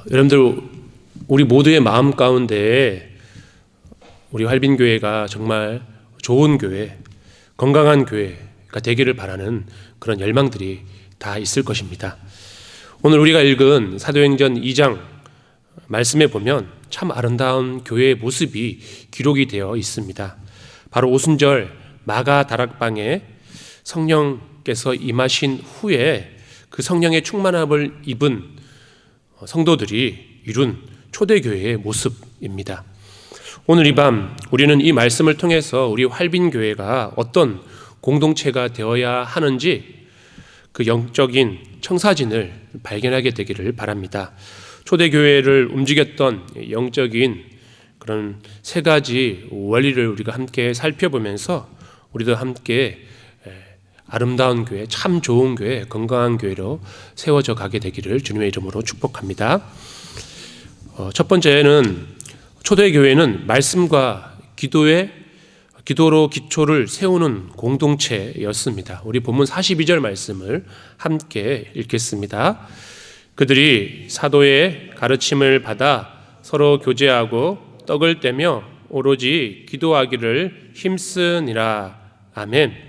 여러분들, 우리 모두의 마음 가운데 우리 활빈교회가 정말 좋은 교회, 건강한 교회가 되기를 바라는 그런 열망들이 다 있을 것입니다. 오늘 우리가 읽은 사도행전 2장 말씀에 보면 참 아름다운 교회의 모습이 기록이 되어 있습니다. 바로 오순절 마가 다락방에 성령께서 임하신 후에 그 성령의 충만함을 입은 성도들이 이룬 초대교회의 모습입니다. 오늘 이 밤 우리는 이 말씀을 통해서 우리 활빈교회가 어떤 공동체가 되어야 하는지 그 영적인 청사진을 발견하게 되기를 바랍니다. 초대교회를 움직였던 영적인 그런 세 가지 원리를 우리가 함께 살펴보면서 우리도 함께 아름다운 교회, 참 좋은 교회, 건강한 교회로 세워져 가게 되기를 주님의 이름으로 축복합니다. 첫 번째는 초대교회는 말씀과 기도로 기초를 세우는 공동체였습니다. 우리 본문 42절 말씀을 함께 읽겠습니다. 그들이 사도의 가르침을 받아 서로 교제하고 떡을 떼며 오로지 기도하기를 힘쓰니라. 아멘.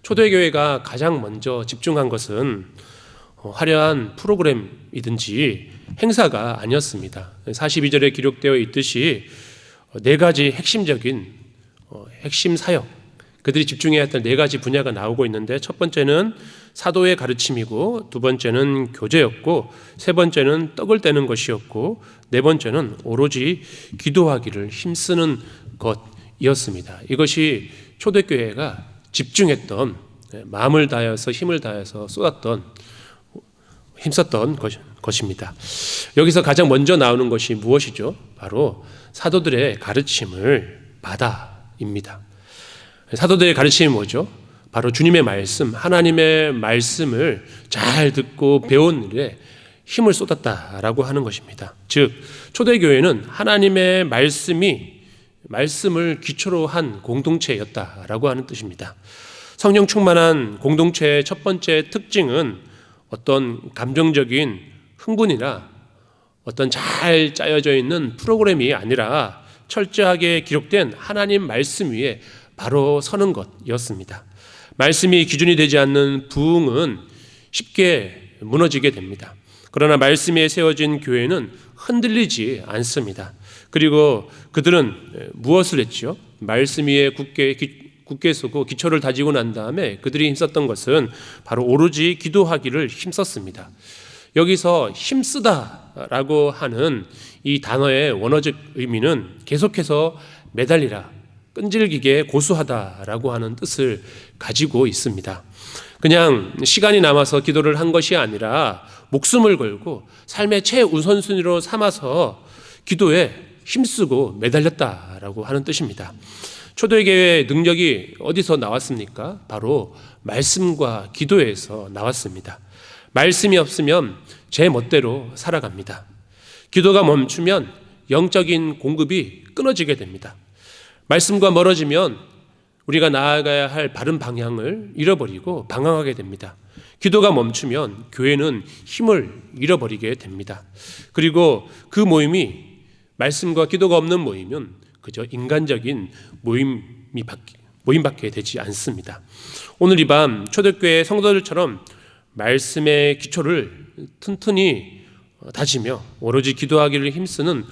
초대교회가 가장 먼저 집중한 것은 화려한 프로그램이든지 행사가 아니었습니다. 42절에 기록되어 있듯이 네 가지 핵심적인 핵심 사역, 그들이 집중해야 했던 네 가지 분야가 나오고 있는데, 첫 번째는 사도의 가르침이고, 두 번째는 교제였고, 세 번째는 떡을 떼는 것이었고, 네 번째는 오로지 기도하기를 힘쓰는 것이었습니다. 이것이 초대교회가 집중했던, 마음을 다해서 힘을 다해서 힘썼던 것입니다. 여기서 가장 먼저 나오는 것이 무엇이죠? 바로 사도들의 가르침을 받아입니다. 사도들의 가르침이 뭐죠? 바로 주님의 말씀, 하나님의 말씀을 잘 듣고 배운 일에 힘을 쏟았다라고 하는 것입니다. 즉, 초대교회는 하나님의 말씀을 기초로 한 공동체였다라고 하는 뜻입니다. 성령 충만한 공동체의 첫 번째 특징은 어떤 감정적인 흥분이나 어떤 잘 짜여져 있는 프로그램이 아니라 철저하게 기록된 하나님 말씀 위에 바로 서는 것이었습니다. 말씀이 기준이 되지 않는 부흥은 쉽게 무너지게 됩니다. 그러나 말씀 위에 세워진 교회는 흔들리지 않습니다. 그리고 그들은 무엇을 했죠? 말씀 위에 굳게 서고 기초를 다지고 난 다음에 그들이 힘썼던 것은 바로 오로지 기도하기를 힘썼습니다. 여기서 힘쓰다라고 하는 이 단어의 원어적 의미는 계속해서 매달리라, 끈질기게 고수하다라고 하는 뜻을 가지고 있습니다. 그냥 시간이 남아서 기도를 한 것이 아니라 목숨을 걸고 삶의 최우선순위로 삼아서 기도에 힘쓰고 매달렸다라고 하는 뜻입니다. 초대교회의 능력이 어디서 나왔습니까? 바로 말씀과 기도에서 나왔습니다. 말씀이 없으면 제 멋대로 살아갑니다. 기도가 멈추면 영적인 공급이 끊어지게 됩니다. 말씀과 멀어지면 우리가 나아가야 할 바른 방향을 잃어버리고 방황하게 됩니다. 기도가 멈추면 교회는 힘을 잃어버리게 됩니다. 그리고 그 모임이 말씀과 기도가 없는 모임은 그저 인간적인 모임밖에 되지 않습니다. 오늘 이 밤 초대교회 성도들처럼 말씀의 기초를 튼튼히 다지며 오로지 기도하기를 힘쓰는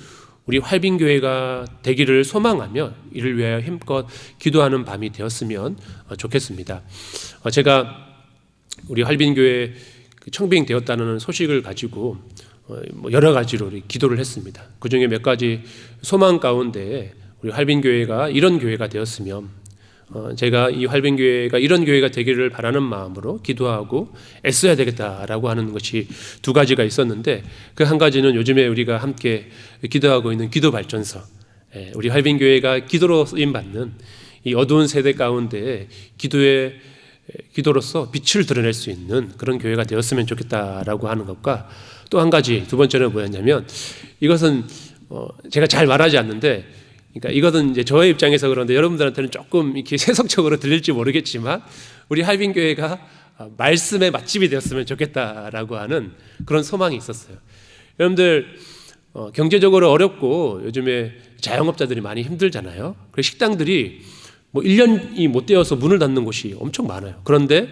우리 활빈교회가 되기를 소망하며 이를 위하여 힘껏 기도하는 밤이 되었으면 좋겠습니다. 제가 우리 활빈교회 청빙 되었다는 소식을 가지고 여러 가지로 기도를 했습니다. 그 중에 몇 가지 소망 가운데 우리 활빈교회가 이런 교회가 되었으면, 제가 이 활빈교회가 이런 교회가 되기를 바라는 마음으로 기도하고 애써야 되겠다라고 하는 것이 두 가지가 있었는데, 그 한 가지는 요즘에 우리가 함께 기도하고 있는 기도발전서, 우리 활빈교회가 기도로 쓰임받는 이 어두운 세대 가운데 기도로서 빛을 드러낼 수 있는 그런 교회가 되었으면 좋겠다라고 하는 것과, 또 한 가지, 두 번째는 뭐였냐면, 이것은 제가 잘 말하지 않는데, 그러니까 이것은 이제 저의 입장에서 그런데 여러분들한테는 조금 이렇게 세속적으로 들릴지 모르겠지만, 우리 할빈교회가 말씀의 맛집이 되었으면 좋겠다라고 하는 그런 소망이 있었어요. 여러분들 경제적으로 어렵고 요즘에 자영업자들이 많이 힘들잖아요. 그래서 식당들이 뭐 1년이 못 되어서 문을 닫는 곳이 엄청 많아요. 그런데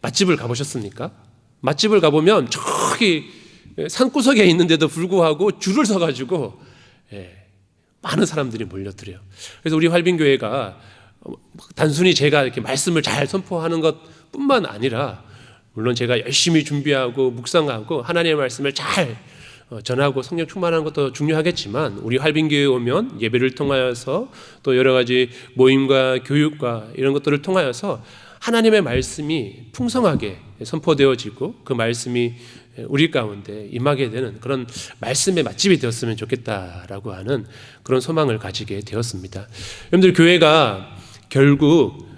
맛집을 가보셨습니까? 맛집을 가보면 저기 산구석에 있는데도 불구하고 줄을 서가지고 많은 사람들이 몰려들어요. 그래서 우리 활빈교회가 단순히 제가 이렇게 말씀을 잘 선포하는 것뿐만 아니라 물론 제가 열심히 준비하고 묵상하고 하나님의 말씀을 잘 전하고 성령 충만하는 것도 중요하겠지만 우리 활빈교회에 오면 예배를 통하여서 또 여러 가지 모임과 교육과 이런 것들을 통하여서 하나님의 말씀이 풍성하게 선포되어지고 그 말씀이 우리 가운데 임하게 되는 그런 말씀의 맛집이 되었으면 좋겠다라고 하는 그런 소망을 가지게 되었습니다. 여러분들 교회가 결국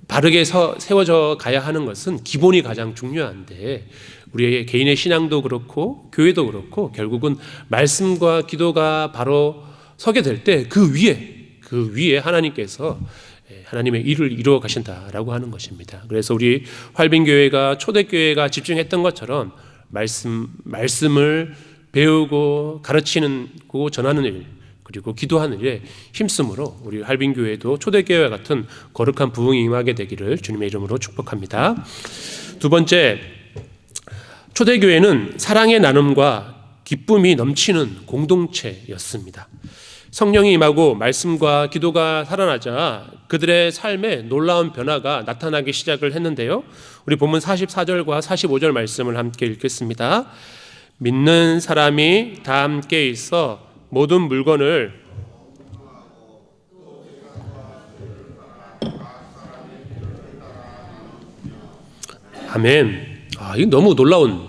바르게 세워져 가야 하는 것은 기본이 가장 중요한데 우리의 개인의 신앙도 그렇고 교회도 그렇고 결국은 말씀과 기도가 바로 서게 될 때 그 위에 하나님께서 하나님의 일을 이루어 가신다라고 하는 것입니다. 그래서 우리 활빈교회가 초대교회가 집중했던 것처럼 말씀을 배우고 가르치는 고 전하는 일 그리고 기도하는 일에 힘쓰므로 우리 활빈교회도 초대교회와 같은 거룩한 부흥이 임하게 되기를 주님의 이름으로 축복합니다. 두 번째, 초대교회는 사랑의 나눔과 기쁨이 넘치는 공동체였습니다. 성령이 임하고 말씀과 기도가 살아나자 그들의 삶에 놀라운 변화가 나타나기 시작을 했는데요. 우리 본문 44절과 45절 말씀을 함께 읽겠습니다. 믿는 사람이 다 함께 있어 모든 물건을 아멘. 이거 너무 놀라운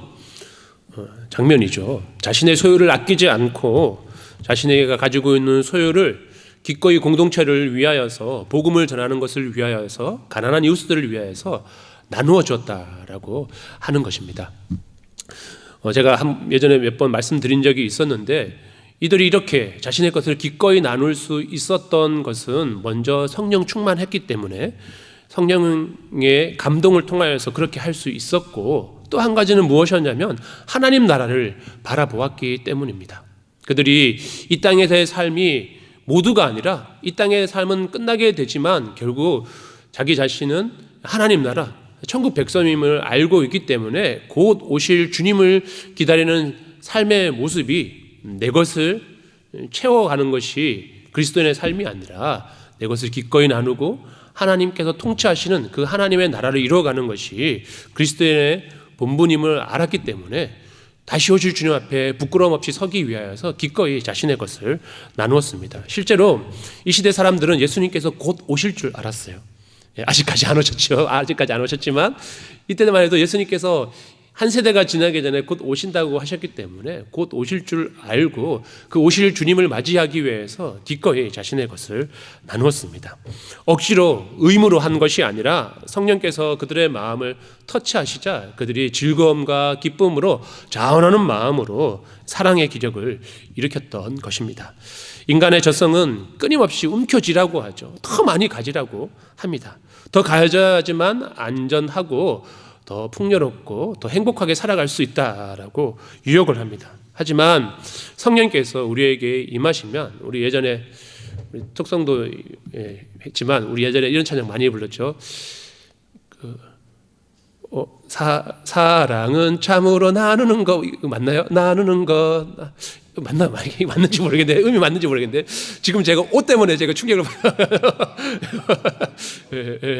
장면이죠. 자신의 소유를 아끼지 않고 자신에게 가지고 있는 소유를 기꺼이 공동체를 위하여서 복음을 전하는 것을 위하여서 가난한 이웃들을 위하여서 나누어 주었다라고 하는 것입니다. 제가 예전에 몇 번 말씀드린 적이 있었는데 이들이 이렇게 자신의 것을 기꺼이 나눌 수 있었던 것은 먼저 성령 충만했기 때문에 성령의 감동을 통하여서 그렇게 할 수 있었고 또 한 가지는 무엇이었냐면 하나님 나라를 바라보았기 때문입니다. 그들이 이 땅에서의 삶이 모두가 아니라 이 땅의 삶은 끝나게 되지만 결국 자기 자신은 하나님 나라 천국 백성임을 알고 있기 때문에 곧 오실 주님을 기다리는 삶의 모습이 내 것을 채워가는 것이 그리스도인의 삶이 아니라 내 것을 기꺼이 나누고 하나님께서 통치하시는 그 하나님의 나라를 이루어가는 것이 그리스도인의 본분임을 알았기 때문에 다시 오실 주님 앞에 부끄러움 없이 서기 위하여서 기꺼이 자신의 것을 나누었습니다. 실제로 이 시대 사람들은 예수님께서 곧 오실 줄 알았어요. 아직까지 안 오셨죠. 아직까지 안 오셨지만 이때만 해도 예수님께서 한 세대가 지나기 전에 곧 오신다고 하셨기 때문에 곧 오실 줄 알고 그 오실 주님을 맞이하기 위해서 기꺼이 자신의 것을 나누었습니다. 억지로 의무로 한 것이 아니라 성령께서 그들의 마음을 터치하시자 그들이 즐거움과 기쁨으로 자원하는 마음으로 사랑의 기적을 일으켰던 것입니다. 인간의 저성은 끊임없이 움켜쥐라고 하죠. 더 많이 가지라고 합니다. 더 가져야지만 안전하고 더 풍요롭고 더 행복하게 살아갈 수 있다라고 유혹을 합니다. 하지만 성령께서 우리에게 임하시면 우리 예전에 특성도 했지만 우리 예전에 이런 찬양 많이 불렀죠. 사랑은 참으로 나누는 거 맞나요? 나누는 거 맞나? 이게 맞는지 모르겠는데 의미 맞는지 모르겠는데 지금 제가 옷 때문에 제가 충격을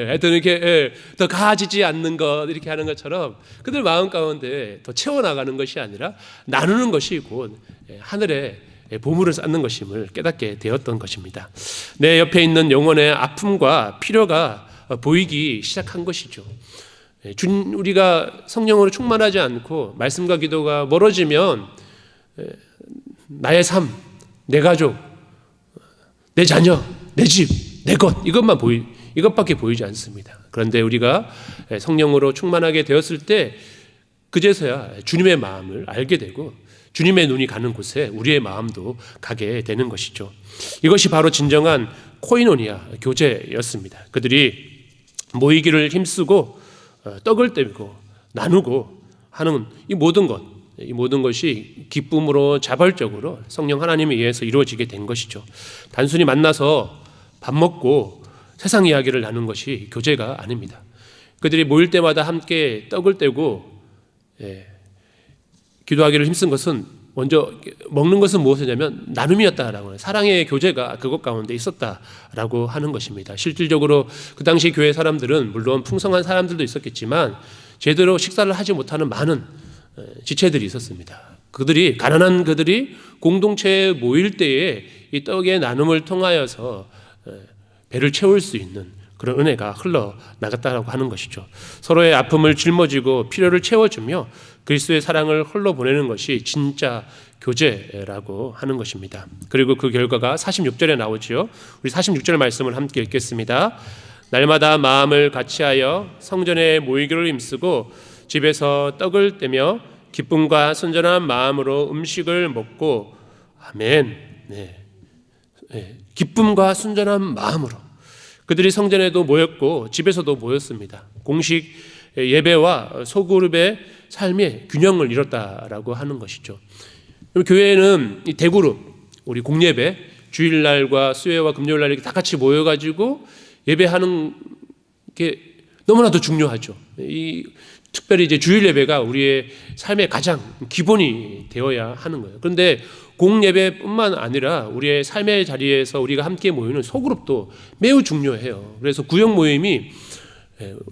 하여튼 이렇게 더 가지지 않는 것 이렇게 하는 것처럼 그들 마음 가운데 더 채워나가는 것이 아니라 나누는 것이 곧 하늘에 보물을 쌓는 것임을 깨닫게 되었던 것입니다. 내 옆에 있는 영혼의 아픔과 필요가 보이기 시작한 것이죠. 우리가 성령으로 충만하지 않고 말씀과 기도가 멀어지면 나의 삶, 내 가족, 내 자녀, 내 집, 내 것 이것밖에 보이지 않습니다. 그런데 우리가 성령으로 충만하게 되었을 때 그제서야 주님의 마음을 알게 되고 주님의 눈이 가는 곳에 우리의 마음도 가게 되는 것이죠. 이것이 바로 진정한 코이노니아 교제였습니다. 그들이 모이기를 힘쓰고 떡을 떼고 나누고 하는 이 모든 것 이 모든 것이 기쁨으로 자발적으로 성령 하나님에 의해서 이루어지게 된 것이죠. 단순히 만나서 밥 먹고 세상 이야기를 나눈 것이 교제가 아닙니다. 그들이 모일 때마다 함께 떡을 떼고 기도하기를 힘쓴 것은 먼저 먹는 것은 무엇이냐면 나눔이었다라고 해요. 사랑의 교제가 그것 가운데 있었다라고 하는 것입니다. 실질적으로 그 당시 교회 사람들은 물론 풍성한 사람들도 있었겠지만 제대로 식사를 하지 못하는 많은 지체들이 있었습니다. 가난한 그들이 공동체에 모일 때에 이 떡의 나눔을 통하여서 배를 채울 수 있는 그런 은혜가 흘러나갔다고 하는 것이죠. 서로의 아픔을 짊어지고 필요를 채워주며 그리스도의 사랑을 흘러보내는 것이 진짜 교제라고 하는 것입니다. 그리고 그 결과가 46절에 나오죠. 우리 46절 말씀을 함께 읽겠습니다. 날마다 마음을 같이하여 성전에 모이기를 힘쓰고 집에서 떡을 떼며 기쁨과 순전한 마음으로 음식을 먹고 아멘. 기쁨과 순전한 마음으로 그들이 성전에도 모였고 집에서도 모였습니다. 공식 예배와 소그룹의 삶의 균형을 이뤘다라고 하는 것이죠. 교회는 이 대그룹, 우리 공예배, 주일날과 수요일과 금요일날 이렇게 다 같이 모여가지고 예배하는 게 너무나도 중요하죠. 특별히 이제 주일 예배가 우리의 삶의 가장 기본이 되어야 하는 거예요. 그런데 공예배뿐만 아니라 우리의 삶의 자리에서 우리가 함께 모이는 소그룹도 매우 중요해요. 그래서 구역 모임이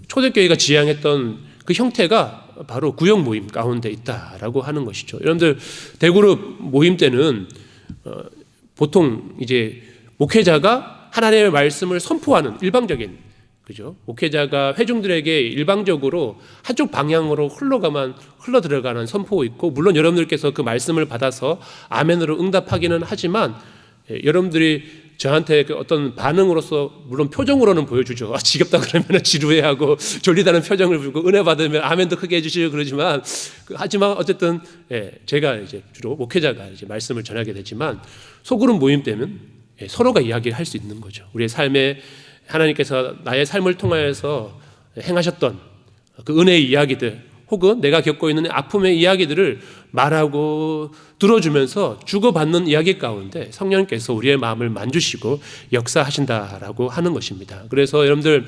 초대교회가 지향했던 그 형태가 바로 구역 모임 가운데 있다라고 하는 것이죠. 여러분들 대그룹 모임 때는 보통 이제 목회자가 하나님의 말씀을 선포하는 일방적인, 그죠? 목회자가 회중들에게 일방적으로 한쪽 방향으로 흘러 들어가는 선포가 있고, 물론 여러분들께서 그 말씀을 받아서 아멘으로 응답하기는 하지만 여러분들이 저한테 그 어떤 반응으로서 물론 표정으로는 보여주죠. 지겹다 그러면 지루해하고 졸리다는 표정을 보고 은혜 받으면 아멘도 크게 해주시고 그러지만 하지만 어쨌든 제가 이제 주로 목회자가 이제 말씀을 전하게 되지만 소그룹 모임 때는 서로가 이야기를 할 수 있는 거죠. 우리의 삶에 하나님께서 나의 삶을 통하여서 행하셨던 그 은혜의 이야기들 혹은 내가 겪고 있는 아픔의 이야기들을 말하고 들어주면서 주고받는 이야기 가운데 성령께서 우리의 마음을 만주시고 역사하신다라고 하는 것입니다. 그래서 여러분들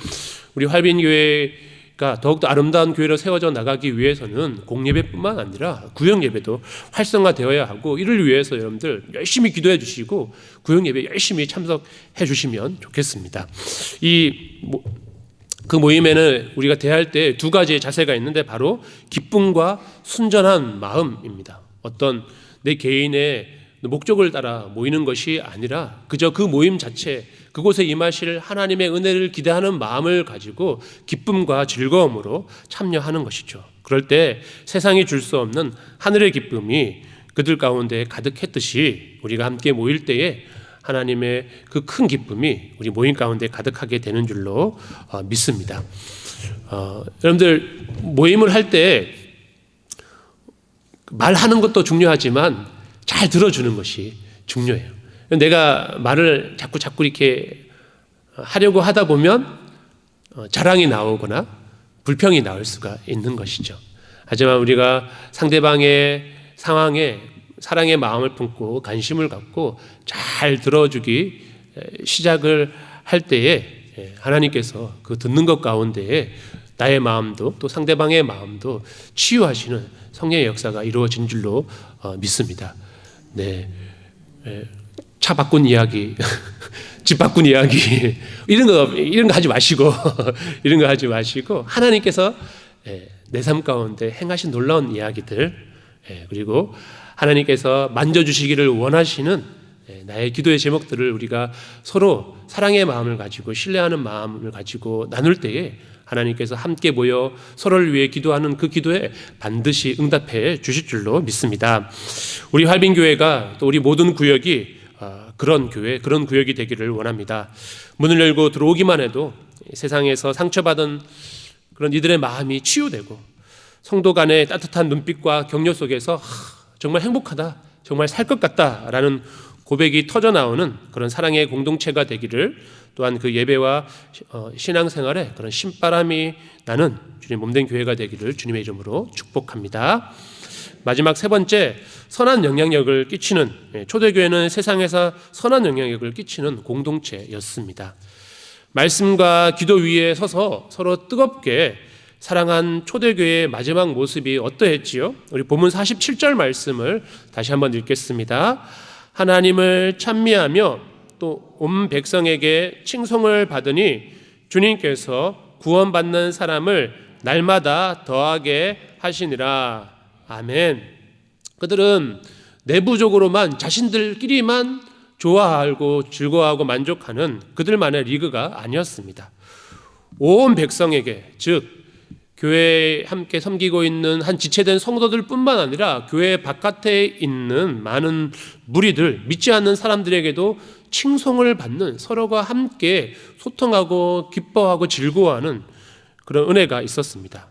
우리 활빈교회가 더욱더 아름다운 교회로 세워져 나가기 위해서는 공예배뿐만 아니라 구역예배도 활성화되어야 하고, 이를 위해서 여러분들 열심히 기도해 주시고 구역예배 열심히 참석해 주시면 좋겠습니다. 그 모임에는 우리가 대할 때 두 가지의 자세가 있는데 바로 기쁨과 순전한 마음입니다. 어떤 내 개인의 목적을 따라 모이는 것이 아니라 그저 그 모임 자체, 그곳에 임하실 하나님의 은혜를 기대하는 마음을 가지고 기쁨과 즐거움으로 참여하는 것이죠. 그럴 때 세상이 줄 수 없는 하늘의 기쁨이 그들 가운데 가득했듯이 우리가 함께 모일 때에 하나님의 그 큰 기쁨이 우리 모임 가운데 가득하게 되는 줄로 믿습니다. 여러분들 모임을 할 때 말하는 것도 중요하지만 잘 들어주는 것이 중요해요. 내가 말을 자꾸 이렇게 하려고 하다 보면 자랑이 나오거나 불평이 나올 수가 있는 것이죠. 하지만 우리가 상대방의 상황에 사랑의 마음을 품고 관심을 갖고 잘 들어주기 시작을 할 때에 하나님께서 그 듣는 것 가운데에 나의 마음도 또 상대방의 마음도 치유하시는 성령의 역사가 이루어진 줄로 믿습니다. 차 바꾼 이야기, 집 바꾼 이야기 이런 거 하지 마시고 이런 거 하지 마시고 하나님께서 내 삶 가운데 행하신 놀라운 이야기들, 그리고 하나님께서 만져주시기를 원하시는 나의 기도의 제목들을 우리가 서로 사랑의 마음을 가지고 신뢰하는 마음을 가지고 나눌 때에 하나님께서 함께 모여 서로를 위해 기도하는 그 기도에 반드시 응답해 주실 줄로 믿습니다. 우리 활빈교회가 또 우리 모든 구역이 그런 교회, 그런 구역이 되기를 원합니다. 문을 열고 들어오기만 해도 세상에서 상처받은 그런 이들의 마음이 치유되고 성도 간의 따뜻한 눈빛과 격려 속에서 정말 행복하다, 정말 살 것 같다라는 고백이 터져나오는 그런 사랑의 공동체가 되기를, 또한 그 예배와 신앙생활에 그런 신바람이 나는 주님 몸된 교회가 되기를 주님의 이름으로 축복합니다. 마지막 세 번째, 선한 영향력을 끼치는, 초대교회는 세상에서 선한 영향력을 끼치는 공동체였습니다. 말씀과 기도 위에 서서 서로 뜨겁게 사랑한 초대교회의 마지막 모습이 어떠했지요? 우리 본문 47절 말씀을 다시 한번 읽겠습니다. 하나님을 찬미하며 또 온 백성에게 칭송을 받으니 주님께서 구원받는 사람을 날마다 더하게 하시니라. 아멘. 그들은 내부적으로만 자신들끼리만 좋아하고 즐거워하고 만족하는 그들만의 리그가 아니었습니다. 온 백성에게, 즉 교회에 함께 섬기고 있는 한 지체된 성도들 뿐만 아니라 교회 바깥에 있는 많은 무리들, 믿지 않는 사람들에게도 칭송을 받는, 서로가 함께 소통하고 기뻐하고 즐거워하는 그런 은혜가 있었습니다.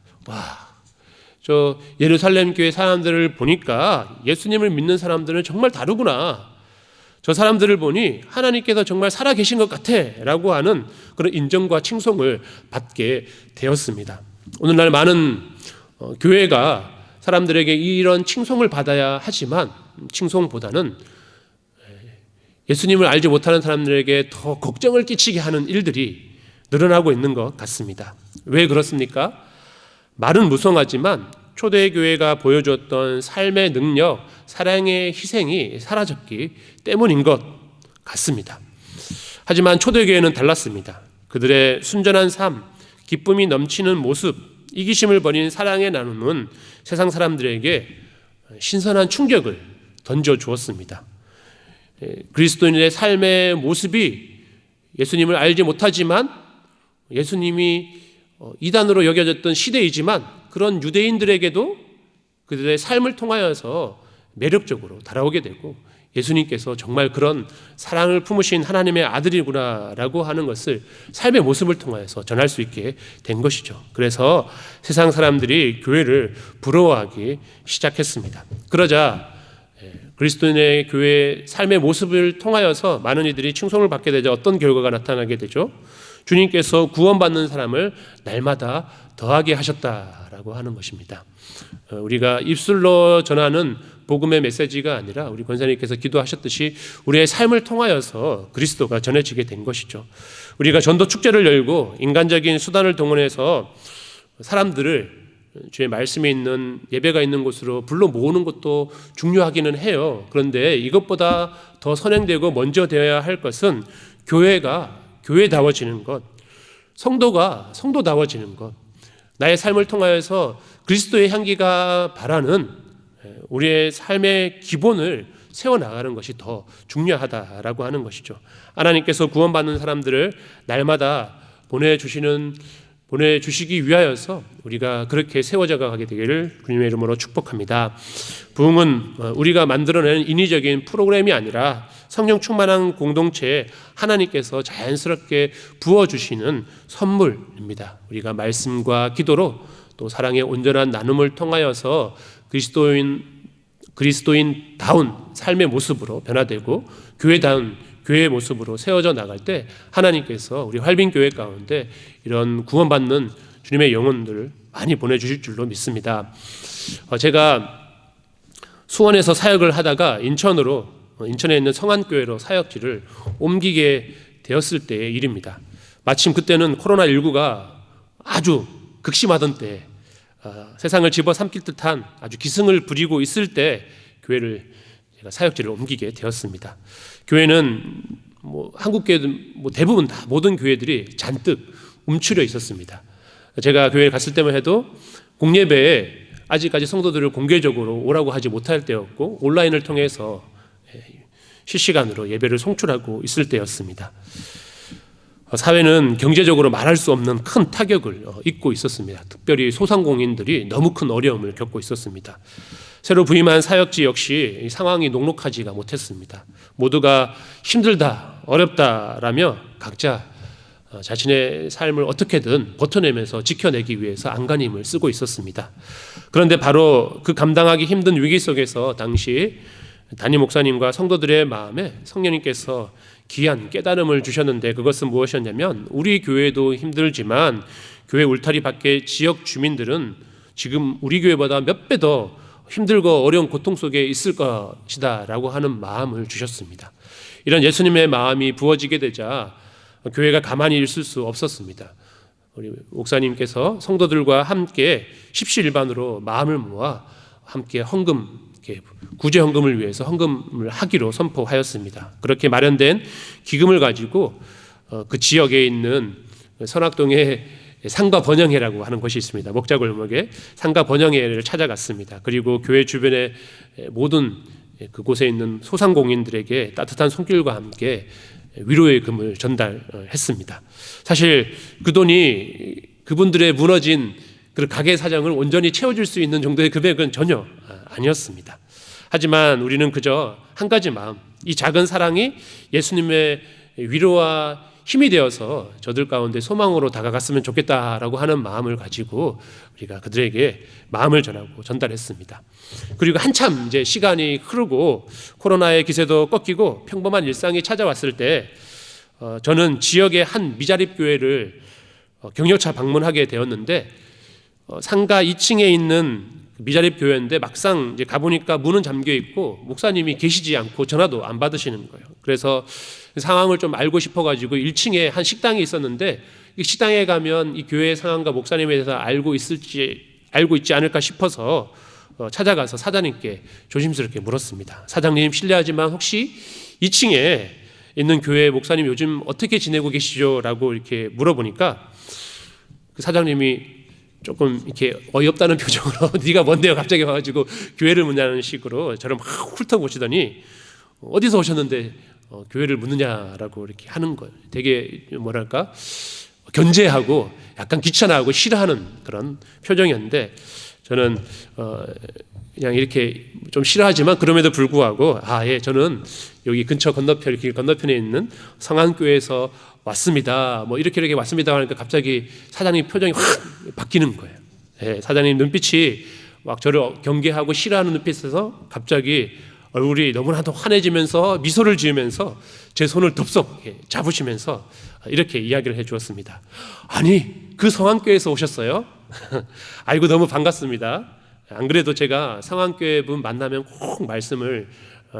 저 예루살렘 교회 사람들을 보니까 예수님을 믿는 사람들은 정말 다르구나. 저 사람들을 보니 하나님께서 정말 살아계신 것 같아 라고 하는 그런 인정과 칭송을 받게 되었습니다. 오늘날 많은 교회가 사람들에게 이런 칭송을 받아야 하지만 칭송보다는 예수님을 알지 못하는 사람들에게 더 걱정을 끼치게 하는 일들이 늘어나고 있는 것 같습니다. 왜 그렇습니까? 말은 무성하지만 초대교회가 보여주었던 삶의 능력, 사랑의 희생이 사라졌기 때문인 것 같습니다. 하지만 초대교회는 달랐습니다. 그들의 순전한 삶, 기쁨이 넘치는 모습, 이기심을 버린 사랑의 나눔은 세상 사람들에게 신선한 충격을 던져주었습니다. 그리스도인의 삶의 모습이 예수님을 알지 못하지만 예수님이 이단으로 여겨졌던 시대이지만 그런 유대인들에게도 그들의 삶을 통하여서 매력적으로 다가오게 되고 예수님께서 정말 그런 사랑을 품으신 하나님의 아들이구나라고 하는 것을 삶의 모습을 통하여서 전할 수 있게 된 것이죠. 그래서 세상 사람들이 교회를 부러워하기 시작했습니다. 그러자 그리스도인의 교회의 삶의 모습을 통하여서 많은 이들이 칭송을 받게 되자 어떤 결과가 나타나게 되죠? 주님께서 구원받는 사람을 날마다 더하게 하셨다라고 하는 것입니다. 우리가 입술로 전하는 복음의 메시지가 아니라 우리 권사님께서 기도하셨듯이 우리의 삶을 통하여서 그리스도가 전해지게 된 것이죠. 우리가 전도 축제를 열고 인간적인 수단을 동원해서 사람들을 주의 말씀에 있는 예배가 있는 곳으로 불러 모으는 것도 중요하기는 해요. 그런데 이것보다 더 선행되고 먼저 되어야 할 것은 교회가 교회다워지는 것, 성도가 성도다워지는 것, 나의 삶을 통하여서 그리스도의 향기가 바라는 우리의 삶의 기본을 세워나가는 것이 더 중요하다라고 하는 것이죠. 하나님께서 구원받는 사람들을 날마다 보내주시기 위하여서 우리가 그렇게 세워져 가게 되기를 주님의 이름으로 축복합니다. 부흥은 우리가 만들어내는 인위적인 프로그램이 아니라 성령 충만한 공동체에 하나님께서 자연스럽게 부어주시는 선물입니다. 우리가 말씀과 기도로 또 사랑의 온전한 나눔을 통하여서 그리스도인다운 삶의 모습으로 변화되고 교회다운 교회의 모습으로 세워져 나갈 때 하나님께서 우리 활빈교회 가운데 이런 구원받는 주님의 영혼들을 많이 보내주실 줄로 믿습니다. 제가 수원에서 사역을 하다가 인천에 있는 성안교회로 사역지를 옮기게 되었을 때의 일입니다. 마침 그때는 코로나19가 아주 극심하던 때 세상을 집어삼킬 듯한 아주 기승을 부리고 있을 때 교회를 제가 사역지를 옮기게 되었습니다. 교회는 한국 교회 대부분 다 모든 교회들이 잔뜩 움츠려 있었습니다. 제가 교회에 갔을 때만 해도 공예배에 아직까지 성도들을 공개적으로 오라고 하지 못할 때였고 온라인을 통해서 실시간으로 예배를 송출하고 있을 때였습니다. 사회는 경제적으로 말할 수 없는 큰 타격을 입고 있었습니다. 특별히 소상공인들이 너무 큰 어려움을 겪고 있었습니다. 새로 부임한 사역지 역시 상황이 녹록하지가 못했습니다. 모두가 힘들다, 어렵다라며 각자 자신의 삶을 어떻게든 버텨내면서 지켜내기 위해서 안간힘을 쓰고 있었습니다. 그런데 바로 그 감당하기 힘든 위기 속에서 당시 담임 목사님과 성도들의 마음에 성령님께서 귀한 깨달음을 주셨는데 그것은 무엇이었냐면 우리 교회도 힘들지만 교회 울타리 밖의 지역 주민들은 지금 우리 교회보다 몇 배 더 힘들고 어려운 고통 속에 있을 것이다 라고 하는 마음을 주셨습니다. 이런 예수님의 마음이 부어지게 되자 교회가 가만히 있을 수 없었습니다. 우리 목사님께서 성도들과 함께 십시일반으로 마음을 모아 함께 헌금, 구제 헌금을 위해서 헌금을 하기로 선포하였습니다. 그렇게 마련된 기금을 가지고 그 지역에 있는 선악동의 상가 번영회라고 하는 곳이 있습니다. 목자골목에 상가 번영회를 찾아갔습니다. 그리고 교회 주변의 모든 그곳에 있는 소상공인들에게 따뜻한 손길과 함께 위로의 금을 전달했습니다. 사실 그 돈이 그분들의 무너진 그 가게 사정을 온전히 채워줄 수 있는 정도의 금액은 전혀 아니었습니다. 하지만 우리는 그저 한 가지 마음, 이 작은 사랑이 예수님의 위로와 힘이 되어서 저들 가운데 소망으로 다가갔으면 좋겠다라고 하는 마음을 가지고 우리가 그들에게 마음을 전하고 전달했습니다. 그리고 한참 이제 시간이 흐르고 코로나의 기세도 꺾이고 평범한 일상이 찾아왔을 때 저는 지역의 한 미자립 교회를 격려차 방문하게 되었는데 상가 2층에 있는 미자립 교회인데 막상 이제 가보니까 문은 잠겨 있고 목사님이 계시지 않고 전화도 안 받으시는 거예요. 그래서 상황을 좀 알고 싶어가지고 1층에 한 식당이 있었는데 이 식당에 가면 이 교회의 상황과 목사님에 대해서 알고 있지 않을까 싶어서 찾아가서 사장님께 조심스럽게 물었습니다. 사장님 실례하지만 혹시 2층에 있는 교회 목사님 요즘 어떻게 지내고 계시죠? 라고 이렇게 물어보니까 그 사장님이 조금 이렇게 어이없다는 표정으로 네가 뭔데요? 갑자기 와가지고 교회를 묻냐는 식으로 저를 막 훑어보시더니 어디서 오셨는데 교회를 묻느냐라고 이렇게 하는 거예요. 되게 뭐랄까 견제하고 약간 귀찮아하고 싫어하는 그런 표정이었는데 저는 그냥 이렇게 좀 싫어하지만 그럼에도 불구하고 예, 저는 여기 근처 건너편 길 건너편에 있는 성안교회에서 왔습니다. 뭐 이렇게 왔습니다 하니까 갑자기 사장님 표정이 확 바뀌는 거예요. 예, 사장님 눈빛이 막 저를 경계하고 싫어하는 눈빛에서 갑자기 얼굴이 너무나도 환해지면서 미소를 지으면서 제 손을 덥석 잡으시면서 이렇게 이야기를 해주었습니다. 아니 그 성안교회에서 오셨어요? 아이고 너무 반갑습니다. 안 그래도 제가 성안교회 분 만나면 꼭 말씀을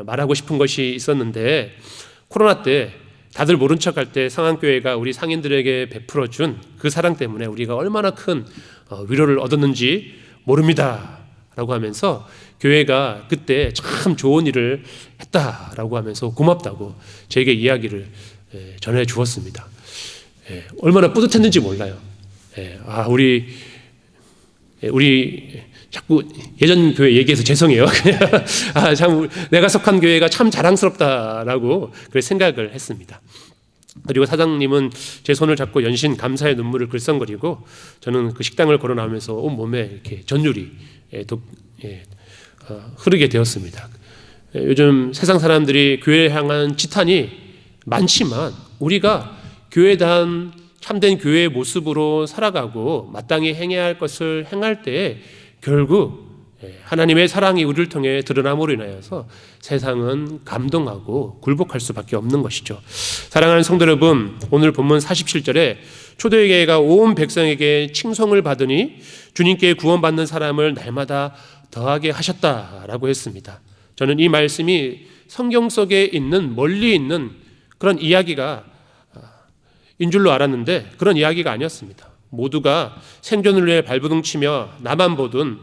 말하고 싶은 것이 있었는데 코로나 때 다들 모른 척할 때 성안교회가 우리 상인들에게 베풀어준 그 사랑 때문에 우리가 얼마나 큰 위로를 얻었는지 모릅니다 라고 하면서 교회가 그때 참 좋은 일을 했다라고 하면서 고맙다고 저에게 이야기를 전해 주었습니다. 얼마나 뿌듯했는지 몰라요. 우리 자꾸 예전 교회 얘기해서 죄송해요. 참 내가 속한 교회가 참 자랑스럽다라고 그렇게 생각을 했습니다. 그리고 사장님은 제 손을 잡고 연신 감사의 눈물을 글썽거리고 저는 그 식당을 걸어 나오면서 온 몸에 이렇게 전율이 흐르게 되었습니다. 요즘 세상 사람들이 교회를 향한 지탄이 많지만 우리가 교회단 참된 교회의 모습으로 살아가고 마땅히 행해야 할 것을 행할 때 결국 하나님의 사랑이 우리를 통해 드러남으로 인하여서 세상은 감동하고 굴복할 수밖에 없는 것이죠. 사랑하는 성도 여러분, 오늘 본문 47절에 초대교회가 온 백성에게 칭송을 받으니 주님께 구원받는 사람을 날마다 더하게 하셨다라고 했습니다. 저는 이 말씀이 성경 속에 있는 멀리 있는 그런 이야기가 인 줄로 알았는데 그런 이야기가 아니었습니다. 모두가 생존을 위해 발버둥치며 나만 보던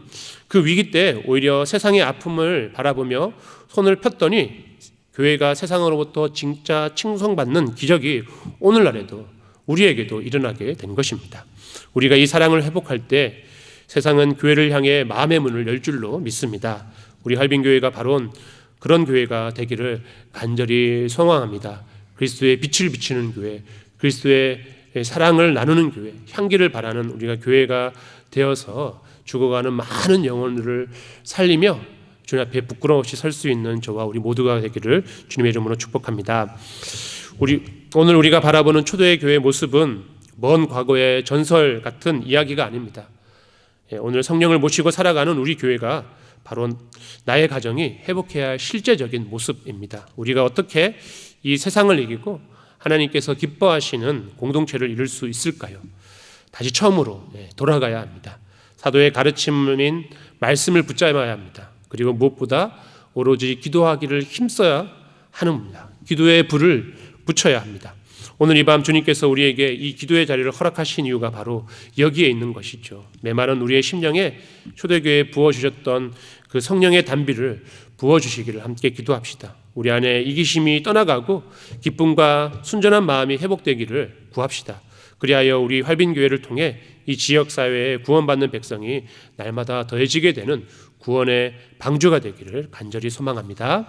그 위기 때 오히려 세상의 아픔을 바라보며 손을 폈더니 교회가 세상으로부터 진짜 칭송받는 기적이 오늘날에도 우리에게도 일어나게 된 것입니다. 우리가 이 사랑을 회복할 때 세상은 교회를 향해 마음의 문을 열 줄로 믿습니다. 우리 할빈교회가 바로 그런 교회가 되기를 간절히 소망합니다. 그리스도의 빛을 비치는 교회, 그리스도의 사랑을 나누는 교회, 향기를 바라는 우리가 교회가 되어서 죽어가는 많은 영혼들을 살리며 주님 앞에 부끄러움 없이 설 수 있는 저와 우리 모두가 되기를 주님의 이름으로 축복합니다. 오늘 우리가 바라보는 초대의 교회의 모습은 먼 과거의 전설 같은 이야기가 아닙니다. 오늘 성령을 모시고 살아가는 우리 교회가 바로 나의 가정이 회복해야 할 실제적인 모습입니다. 우리가 어떻게 이 세상을 이기고 하나님께서 기뻐하시는 공동체를 이룰 수 있을까요? 다시 처음으로 돌아가야 합니다. 사도의 가르침인 말씀을 붙잡아야 합니다. 그리고 무엇보다 오로지 기도하기를 힘써야 하는 겁니다. 기도의 불을 붙여야 합니다. 오늘 이 밤 주님께서 우리에게 이 기도의 자리를 허락하신 이유가 바로 여기에 있는 것이죠. 메마른 우리의 심령에 초대교회에 부어주셨던 그 성령의 단비를 부어주시기를 함께 기도합시다. 우리 안에 이기심이 떠나가고 기쁨과 순전한 마음이 회복되기를 구합시다. 그리하여 우리 활빈교회를 통해 이 지역사회에 구원받는 백성이 날마다 더해지게 되는 구원의 방주가 되기를 간절히 소망합니다.